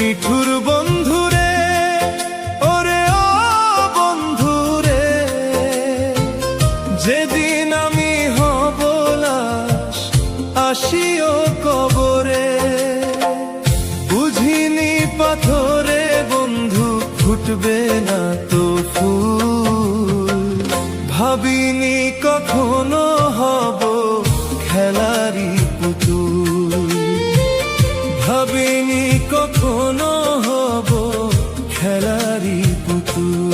নিঠুর বন্ধুরে, ওরে ও বন্ধুরে, যেদিন আমি হব লাশ আসিও কবরে। বুঝিনি পাথরে বন্ধু ফুটবে না তো ফুল, ভাবিনি কখনো হব খেলারি পুতুল, ভাবিনি কখনো হব খেলারি পুতুল।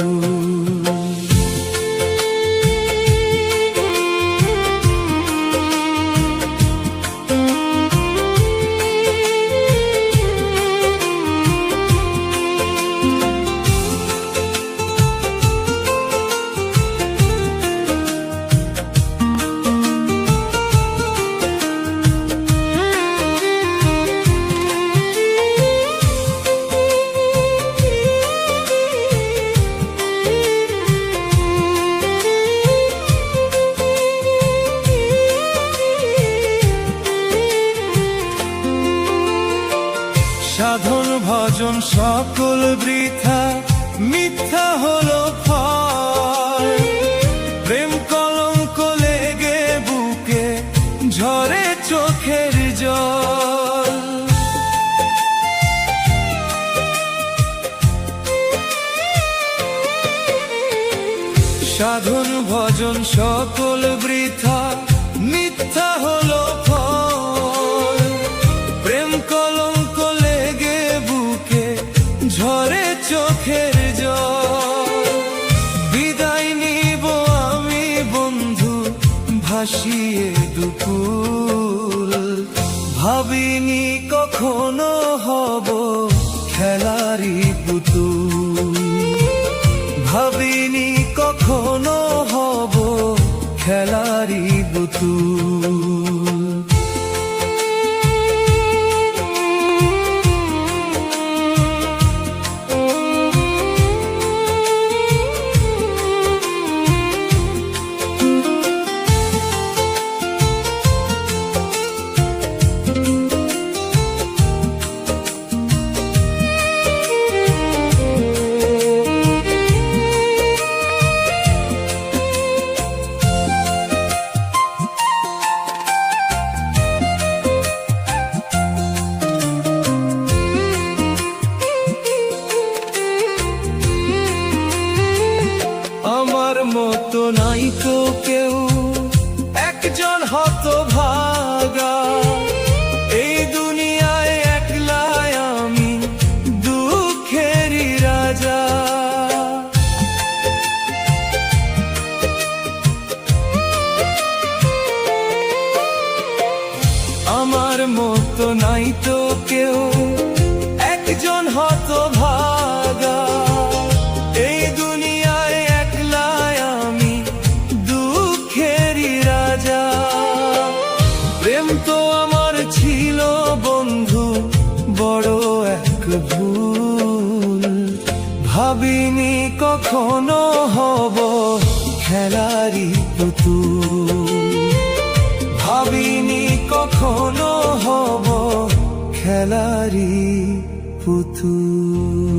সাধন ভজন সকল বৃথা, মিথ্যা হলো ফল। প্রেম কলঙ্ক লেগে বুকে ঝরে চোখের জল। সাধন ভজন সকল বৃথা, মিথ্যা হলো ফল। প্রেম কলঙ্ক লেগে বুকে ঝরে চোখের জল। বিদায় নিব আমি বন্ধু ভাসিয়ে দুকুল, ভাবিনি কখনো হব খেলারি পুতুল, ভাবিনি কখনো হব খেলারি পুতুল। আমার মতো নাই তো কেউ, একজন হতভাগা। এই দুনিয়ায় একলাই আমি দুঃখেরই রাজা। আমার মতো নাই তো কেউ, একজন হতভাগা। এই দুনিয়ায় একলাই আমি দুঃখেরই রাজা। প্রেম তো আমার ছিল বন্ধু বড় এক ভুল, ভাবিনি কখনো হব খেলারি পুতুল, ভাবিনি কখনো হব খেলারি পুতুল।